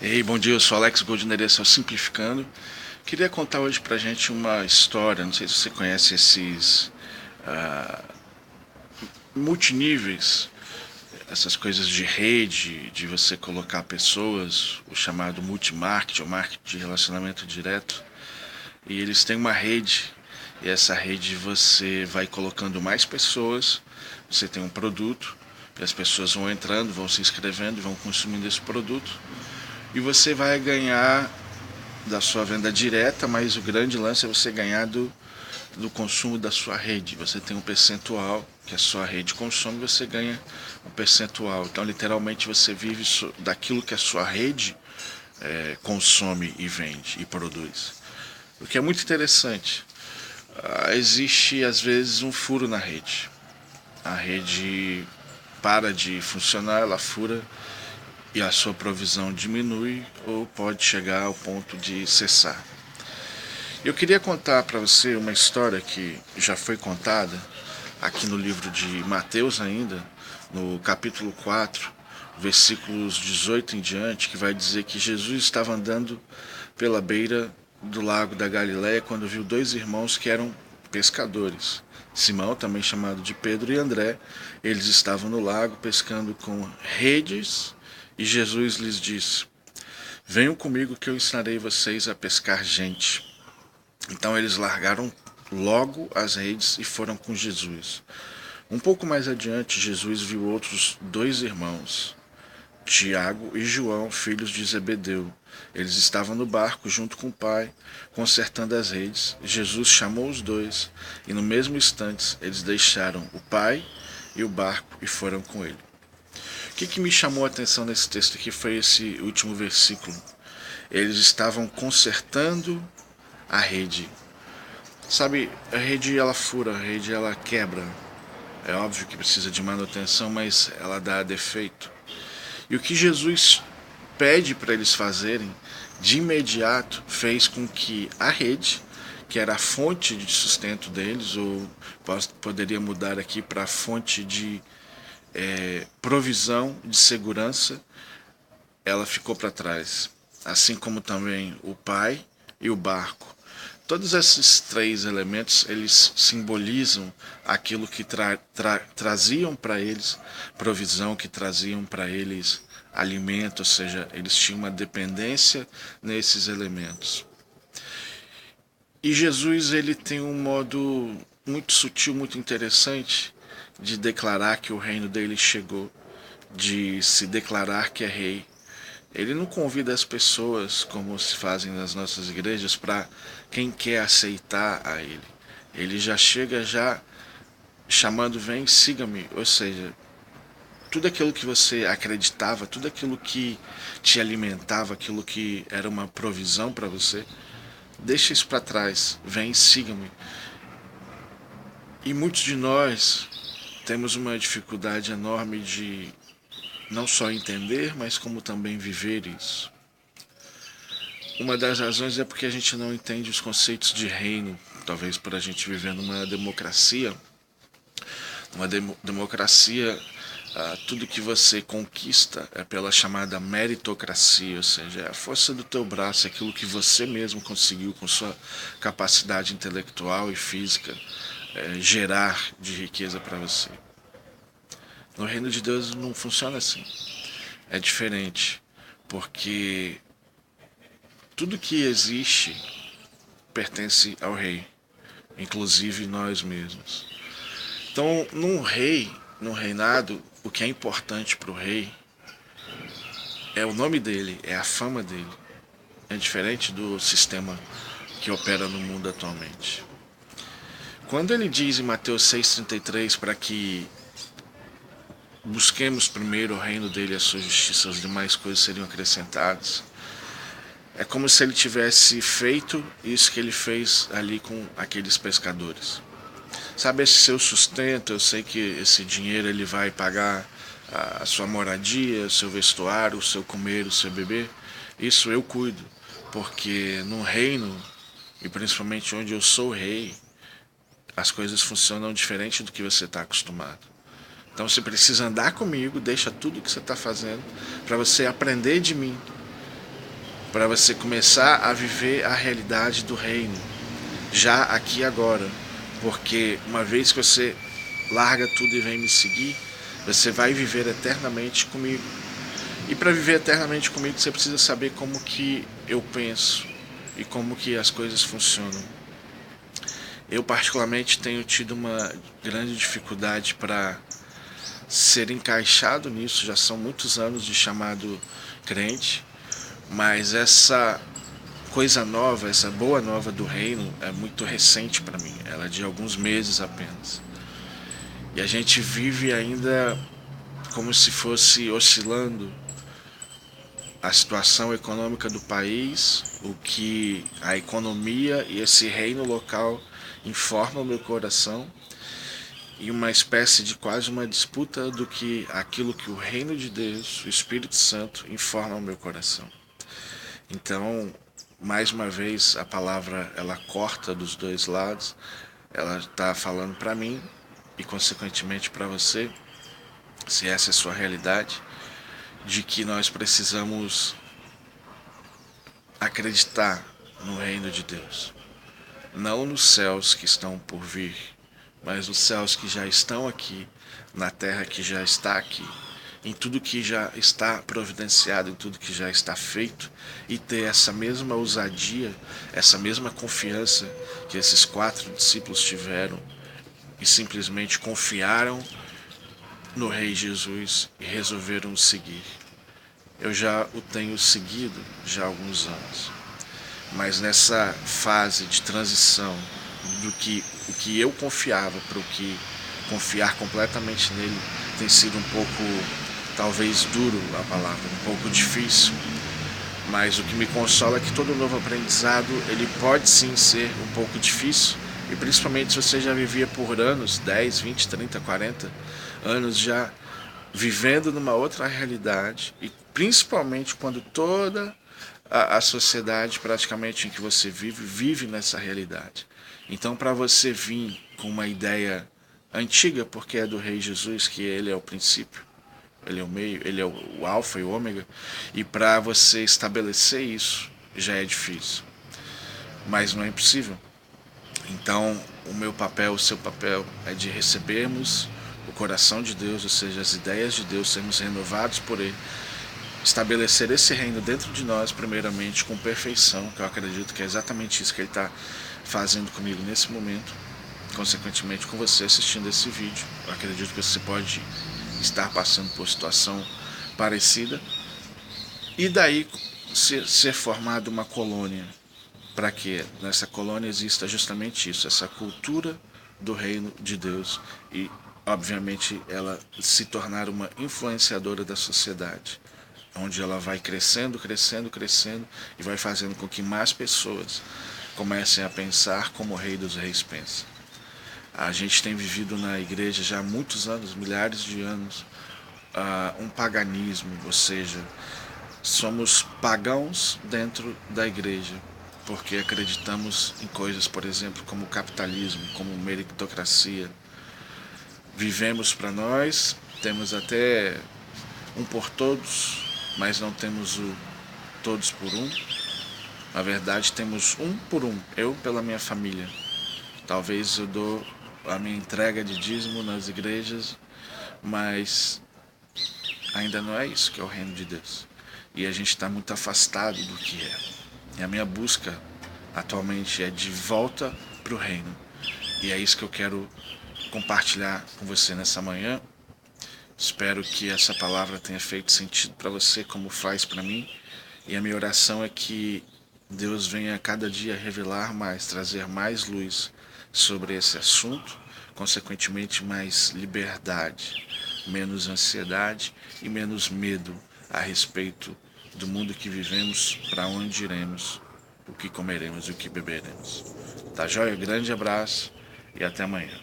Ei, bom dia, eu sou Alex Goldner, esse é o Simplificando. Queria contar hoje pra gente uma história, não sei se você conhece esses multiníveis, essas coisas de rede, de você colocar pessoas, o chamado multimarketing, ou marketing de relacionamento direto. E eles têm uma rede, e essa rede você vai colocando mais pessoas, você tem um produto, e as pessoas vão entrando, vão se inscrevendo, vão consumindo esse produto, e você vai ganhar da sua venda direta, mas o grande lance é você ganhar do consumo da sua rede. Você tem um percentual que a sua rede consome, você ganha um percentual. Então, literalmente, você vive daquilo que a sua rede consome e vende e produz. O que é muito interessante. Existe, às vezes, um furo na rede. A rede para de funcionar, ela fura e a sua provisão diminui ou pode chegar ao ponto de cessar. Eu queria contar para você uma história que já foi contada aqui no livro de Mateus ainda, no capítulo 4, versículos 18 em diante, que vai dizer que Jesus estava andando pela beira do lago da Galiléia quando viu dois irmãos que eram pescadores. Simão, também chamado de Pedro, e André, eles estavam no lago pescando com redes, e Jesus lhes disse: Venham comigo que eu ensinarei vocês a pescar gente. Então eles largaram logo as redes e foram com Jesus. Um pouco mais adiante, Jesus viu outros dois irmãos, Tiago e João, filhos de Zebedeu. Eles estavam no barco junto com o pai, consertando as redes. Jesus chamou os dois e no mesmo instante eles deixaram o pai e o barco e foram com ele. O que me chamou a atenção nesse texto aqui foi esse último versículo. Eles estavam consertando a rede. Sabe, a rede ela fura, a rede ela quebra. É óbvio que precisa de manutenção, mas ela dá defeito. E o que Jesus pede para eles fazerem, de imediato, fez com que a rede, que era a fonte de sustento deles, ou poderia mudar aqui para a fonte de provisão, de segurança, ela ficou para trás. Assim como também o pai e o barco. Todos esses três elementos, eles simbolizam aquilo que traziam para eles provisão, que traziam para eles alimento, ou seja, eles tinham uma dependência nesses elementos. E Jesus, ele tem um modo muito sutil, muito interessante de declarar que o reino dele chegou, de se declarar que é rei. Ele não convida as pessoas, como se fazem nas nossas igrejas, para quem quer aceitar a ele. Ele já chega já chamando, vem, siga-me. Ou seja, tudo aquilo que você acreditava, tudo aquilo que te alimentava, aquilo que era uma provisão para você, deixa isso para trás, vem, siga-me. E muitos de nós temos uma dificuldade enorme de não só entender, mas como também viver isso. Uma das razões é porque a gente não entende os conceitos de reino, talvez por a gente viver numa democracia. Uma democracia, tudo que você conquista é pela chamada meritocracia, ou seja, é a força do teu braço, aquilo que você mesmo conseguiu com sua capacidade intelectual e física gerar de riqueza para você. No reino de Deus não funciona assim. É diferente, porque tudo que existe pertence ao rei, inclusive nós mesmos. Então, num reinado, o que é importante para o rei é o nome dele, é a fama dele. É diferente do sistema que opera no mundo atualmente. Quando ele diz em Mateus 6,33 para que busquemos primeiro o reino dele e a sua justiça, as demais coisas seriam acrescentadas, é como se ele tivesse feito isso que ele fez ali com aqueles pescadores. Sabe, esse seu sustento, eu sei que esse dinheiro ele vai pagar a sua moradia, o seu vestuário, o seu comer, o seu beber. Isso eu cuido, porque no reino, e principalmente onde eu sou rei, as coisas funcionam diferente do que você está acostumado. Então você precisa andar comigo, deixa tudo que você está fazendo, para você aprender de mim. para você começar a viver a realidade do reino, já aqui e agora. Porque uma vez que você larga tudo e vem me seguir, você vai viver eternamente comigo. E para viver eternamente comigo, você precisa saber como que eu penso e como que as coisas funcionam. Eu particularmente tenho tido uma grande dificuldade para ser encaixado nisso. Já são muitos anos de chamado crente, mas essa coisa nova, essa boa nova do reino é muito recente para mim. Ela é de alguns meses apenas. E a gente vive ainda como se fosse oscilando a situação econômica do país, o que a economia e esse reino local informam o meu coração, e uma espécie de quase uma disputa do que aquilo que o reino de Deus, o Espírito Santo, informa o meu coração. Então, mais uma vez, a palavra ela corta dos dois lados, ela está falando para mim e consequentemente para você, se essa é a sua realidade, de que nós precisamos acreditar no reino de Deus. Não nos céus que estão por vir, mas nos céus que já estão aqui, na terra que já está aqui, em tudo que já está providenciado, em tudo que já está feito, e ter essa mesma ousadia, essa mesma confiança que esses 4 discípulos tiveram e simplesmente confiaram no Rei Jesus e resolveram o seguir. Eu já o tenho seguido já há alguns anos, mas nessa fase de transição o que eu confiava para o que confiar completamente nele tem sido um pouco, talvez duro a palavra, um pouco difícil, mas o que me consola é que todo novo aprendizado ele pode sim ser um pouco difícil, e principalmente se você já vivia por anos, 10, 20, 30, 40 anos já vivendo numa outra realidade, e principalmente quando toda a sociedade praticamente em que você vive nessa realidade. Então, para você vir com uma ideia antiga, porque é do Rei Jesus, que ele é o princípio, ele é o meio, ele é o alfa e o ômega, e para você estabelecer isso já é difícil, mas não é impossível. Então, o meu papel, o seu papel é de recebermos o coração de Deus, ou seja, as ideias de Deus, sermos renovados por Ele, estabelecer esse reino dentro de nós, primeiramente, com perfeição, que eu acredito que é exatamente isso que Ele está fazendo comigo nesse momento, consequentemente com você assistindo esse vídeo. Eu acredito que você pode estar passando por situação parecida, e daí ser formada uma colônia, para que nessa colônia exista justamente isso, essa cultura do reino de Deus, e obviamente ela se tornar uma influenciadora da sociedade, onde ela vai crescendo, crescendo, crescendo, e vai fazendo com que mais pessoas comecem a pensar como o Rei dos Reis pensa. A gente tem vivido na igreja já há muitos anos, milhares de anos, um paganismo, ou seja, somos pagãos dentro da igreja, porque acreditamos em coisas, por exemplo, como o capitalismo, como meritocracia. Vivemos para nós, temos até um por todos, mas não temos o todos por um. Na verdade, temos um por um, eu pela minha família. Talvez eu dou a minha entrega de dízimo nas igrejas, mas ainda não é isso que é o reino de Deus. E a gente está muito afastado do que é. E a minha busca atualmente é de volta para o reino. E é isso que eu quero compartilhar com você nessa manhã. Espero que essa palavra tenha feito sentido para você, como faz para mim. E a minha oração é que Deus venha a cada dia revelar mais, trazer mais luz sobre esse assunto, consequentemente mais liberdade, menos ansiedade e menos medo a respeito do mundo que vivemos, para onde iremos, o que comeremos e o que beberemos. Tá joia? Grande abraço e até amanhã.